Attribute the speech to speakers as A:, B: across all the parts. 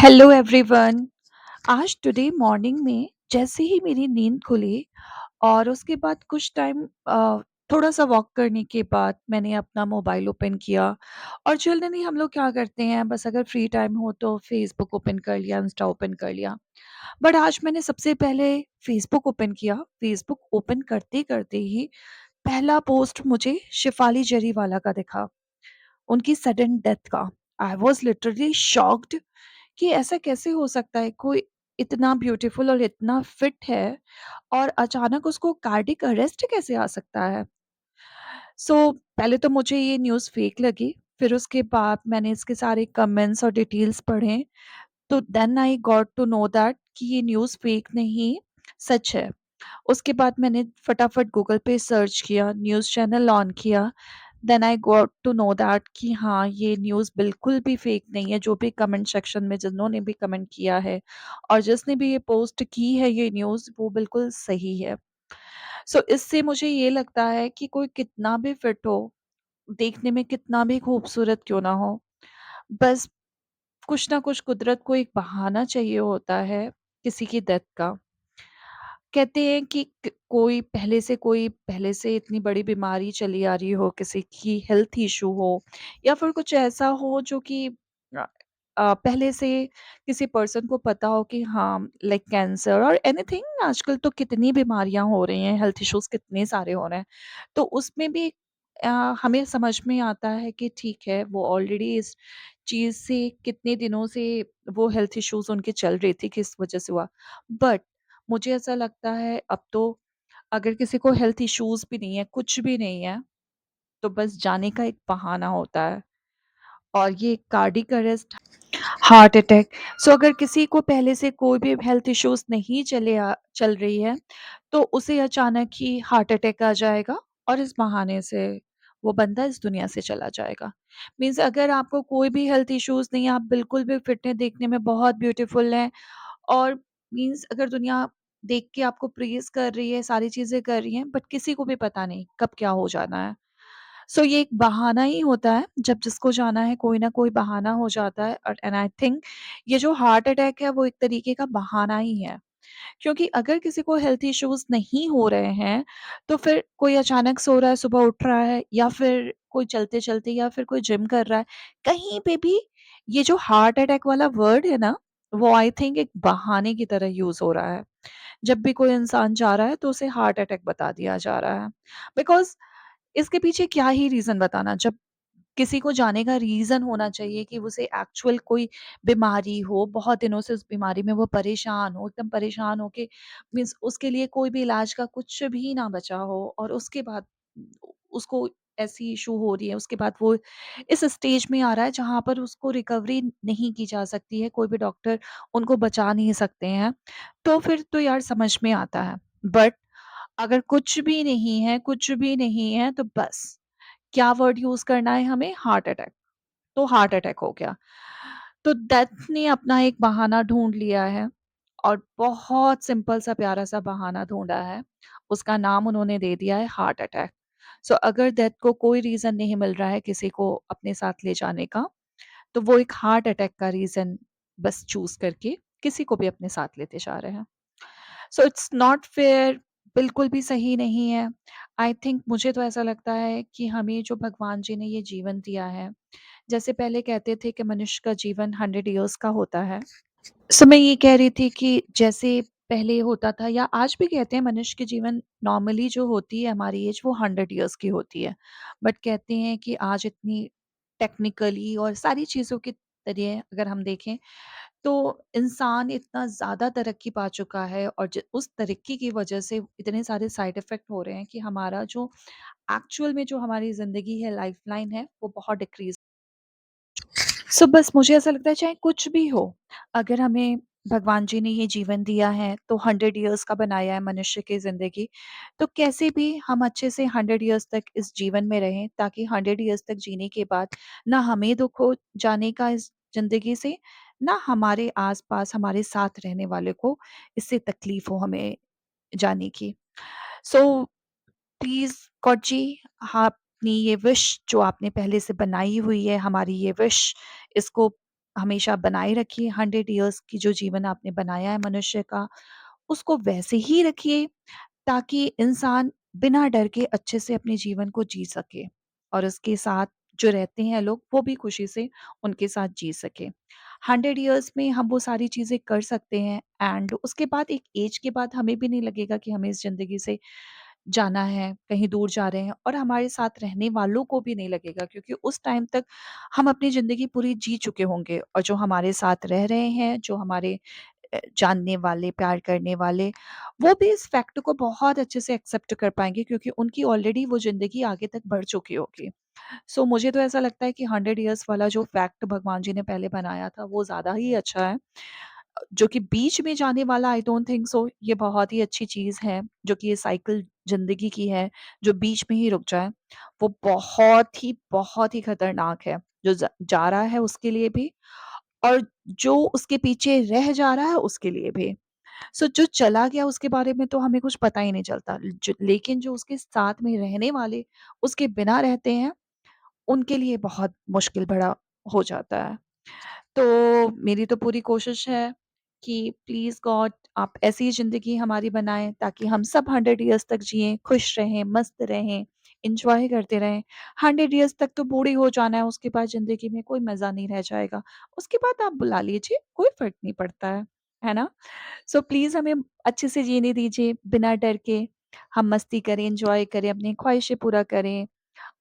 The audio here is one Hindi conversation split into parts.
A: Hello everyone. आज टुडे मॉर्निंग में जैसे ही मेरी नींद खुली और उसके बाद कुछ टाइम थोड़ा सा वॉक करने के बाद मैंने अपना मोबाइल ओपन किया। और जनरली हम लोग क्या करते हैं, बस अगर फ्री टाइम हो तो फेसबुक ओपन कर लिया, इंस्टा ओपन कर लिया। बट आज मैंने सबसे पहले फेसबुक ओपन किया। फेसबुक ओपन करते करते ही पहला पोस्ट मुझे शिफाली जरीवाला का दिखा, उनकी सडन डेथ का। आई वॉज लिटरली शॉक्ड कि ऐसा कैसे हो सकता है, कोई इतना ब्यूटीफुल और इतना फिट है और अचानक उसको कार्डिक अरेस्ट कैसे आ सकता है। पहले तो मुझे ये न्यूज़ फेक लगी। फिर उसके बाद मैंने इसके सारे कमेंट्स और डिटेल्स पढ़े, तो then I got to know that कि ये न्यूज़ फेक नहीं, सच है। उसके बाद मैंने फटाफट गूगल पे सर्च किया, न्यूज़ चैनल ऑन किया। Then I got to know that कि हाँ, ये न्यूज़ बिल्कुल भी फेक नहीं है। जो भी कमेंट सेक्शन में जिन्होंने भी कमेंट किया है और जिसने भी ये पोस्ट की है ये न्यूज़, वो बिल्कुल सही है। इससे मुझे ये लगता है कि कोई कितना भी फिट हो, देखने में कितना भी खूबसूरत क्यों ना हो, बस कुछ ना कुछ कुदरत को एक बहाना चाहिए होता है किसी की डेथ का। कहते हैं कि कोई पहले से इतनी बड़ी बीमारी चली आ रही हो, किसी की हेल्थ इशू हो या फिर कुछ ऐसा हो जो कि अ पहले से किसी पर्सन को पता हो कि हाँ, लाइक कैंसर और एनीथिंग। आजकल तो कितनी बीमारियां हो रही हैं, हेल्थ इश्यूज कितने सारे हो रहे हैं। तो उसमें भी अ, हमें समझ में आता है कि ठीक है, वो ऑलरेडी इस चीज से कितने दिनों से वो हेल्थ इश्यूज उनके चल रही थी, किस वजह से हुआ। बट मुझे ऐसा लगता है अब तो अगर किसी को हेल्थ इश्यूज भी नहीं है, कुछ भी नहीं है, तो बस जाने का एक बहाना होता है। और ये कार्डिक अरेस्ट, हार्ट अटैक। अगर किसी को पहले से कोई भी हेल्थ इश्यूज नहीं चल रही है, तो उसे अचानक ही हार्ट अटैक आ जाएगा और इस बहाने से वो बंदा इस दुनिया से चला जाएगा। मीन्स अगर आपको कोई भी हेल्थ इश्यूज नहीं है, आप बिल्कुल भी फिट हैं, देखने में बहुत ब्यूटीफुल हैं, और मीन्स अगर दुनिया देख के आपको प्रेज़ कर रही है, सारी चीज़ें कर रही हैं, बट किसी को भी पता नहीं कब क्या हो जाना है। ये एक बहाना ही होता है, जब जिसको जाना है कोई ना कोई बहाना हो जाता है। और एंड आई थिंक ये जो हार्ट अटैक है वो एक तरीके का बहाना ही है। क्योंकि अगर किसी को हेल्थ इश्यूज़ नहीं हो रहे हैं, तो फिर कोई अचानक सो रहा है, सुबह उठ रहा है, या फिर कोई चलते-चलते, या फिर कोई जिम कर रहा है, कहीं पे भी ये जो हार्ट अटैक वाला वर्ड है ना, वो आई थिंक एक बहाने की तरह यूज़ हो रहा है। जब भी कोई इंसान जा रहा है तो उसे हार्ट अटैक बता दिया जा रहा है। बिकॉज़ इसके पीछे क्या ही रीज़न बताना, जब किसी को जाने का रीज़न होना चाहिए कि उसे एक्चुअल कोई बीमारी हो, बहुत दिनों से उस बीमारी में वो परेशान हो, एकदम परेशान हो के मीन्स उसके लिए कोई भी इलाज का कुछ भी ना बचा हो, और उसके बाद उसको ऐसी इश्यू हो रही है, उसके बाद वो इस स्टेज में आ रहा है जहाँ पर उसको रिकवरी नहीं की जा सकती है, कोई भी डॉक्टर उनको बचा नहीं सकते हैं, तो फिर तो यार समझ में आता है। बट अगर कुछ भी नहीं है, कुछ भी नहीं है, तो बस क्या वर्ड यूज़ करना है हमें? Heart attack. तो हार्ट अटैक हो गया। तो डेथ ने अपना एक बहाना ढूँढ लिया है, और बहुत सिंपल सा प्यारा सा बहाना ढूँढा है। उसका नाम उन्होंने दे दिया है हार्ट अटैक। अगर डेथ को कोई रीज़न नहीं मिल रहा है किसी को अपने साथ ले जाने का, तो वो एक हार्ट अटैक का रीज़न बस चूज़ करके किसी को भी अपने साथ लेते जा रहे हैं। इट्स नॉट फेयर, बिल्कुल भी सही नहीं है। आई थिंक मुझे तो ऐसा लगता है कि हमें जो भगवान जी ने ये जीवन दिया है, जैसे पहले कहते थे कि मनुष्य का जीवन 100 इयर्स का होता है। मैं ये कह रही थी कि जैसे पहले होता था, या आज भी कहते हैं, मनुष्य की जीवन नॉर्मली जो होती है हमारी एज वो 100 इयर्स की होती है। बट कहते हैं कि आज इतनी टेक्निकली और सारी चीज़ों के ज़रिए अगर हम देखें, तो इंसान इतना ज़्यादा तरक्की पा चुका है, और उस तरक्की की वजह से इतने सारे साइड इफ़ेक्ट हो रहे हैं कि हमारा जो एक्चुअल में जो हमारी ज़िंदगी है, लाइफ़लाइन है, वो बहुत डिक्रीज़। बस मुझे ऐसा लगता है, चाहे कुछ भी हो, अगर हमें भगवान जी ने ये जीवन दिया है, तो 100 इयर्स का बनाया है मनुष्य की ज़िंदगी, तो कैसे भी हम अच्छे से 100 इयर्स तक इस जीवन में रहें, ताकि 100 इयर्स तक जीने के बाद ना हमें दुःख हो जाने का इस ज़िंदगी से, ना हमारे आस-पास हमारे साथ रहने वाले को इससे तकलीफ़ हो हमें जाने की। सो प्लीज़ गॉड जी, अपनी ये विश जो आपने पहले से बनाई हुई है, हमारी ये विश, इसको हमेशा बनाए रखिए। 100 इयर्स की जो जीवन आपने बनाया है मनुष्य का, उसको वैसे ही रखिए ताकि इंसान बिना डर के अच्छे से अपने जीवन को जी सके और उसके साथ जो रहते हैं लोग वो भी खुशी से उनके साथ जी सके। 100 इयर्स में हम वो सारी चीज़ें कर सकते हैं एंड उसके बाद एक एज के बाद हमें भी नहीं लगेगा कि हमें इस ज़िंदगी से जाना है, कहीं दूर जा रहे हैं और हमारे साथ रहने वालों को भी नहीं लगेगा क्योंकि उस टाइम तक हम अपनी ज़िंदगी पूरी जी चुके होंगे और जो हमारे साथ रह रहे हैं, जो हमारे जानने वाले, प्यार करने वाले, वो भी इस फैक्ट को बहुत अच्छे से एक्सेप्ट कर पाएँगे क्योंकि उनकी ऑलरेडी वो ज़िंदगी आगे तक बढ़ चुकी होगी। सो मुझे तो ऐसा लगता है कि 100 इयर्स वाला जो फैक्ट भगवान जी ने पहले बनाया था, वो ज़्यादा ही अच्छा है। जो कि बीच में जाने वाला आई डोंट थिंक सो ये बहुत ही अच्छी चीज़ है, जो कि ये साइकिल ज़िंदगी की है, जो बीच में ही रुक जाए, वो बहुत ही खतरनाक है। जो जा रहा है उसके लिए भी और जो उसके पीछे रह जा रहा है उसके लिए भी। सो जो चला गया उसके बारे में तो हमें कुछ पता ही नहीं चलता। लेकिन जो उसके साथ में रहने वाले उसके बिना रहते हैं, उनके लिए बहुत मुश्किल भरा हो जाता है। तो मेरी तो पूरी कोशिश है कि प्लीज़ गॉड आप ऐसी ज़िंदगी हमारी बनाएँ ताकि हम सब 100 इयर्स तक जिएँ, खुश रहें, मस्त रहें, एन्जॉय करते रहें। 100 इयर्स तक तो बूढ़े हो जाना है, उसके बाद ज़िंदगी में कोई मज़ा नहीं रह जाएगा। उसके बाद आप बुला लीजिए, कोई फ़र्क नहीं पड़ता है ना? सो प्लीज़ हमें अच्छे से जीने दीजिए बिना डर के। हम मस्ती करें, एन्जॉय करें, अपनी ख्वाहिशें पूरा करें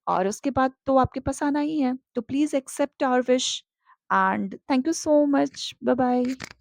A: और उसके बाद तो आपके पास आना ही है। तो please accept our wish and thank you so much. Bye bye.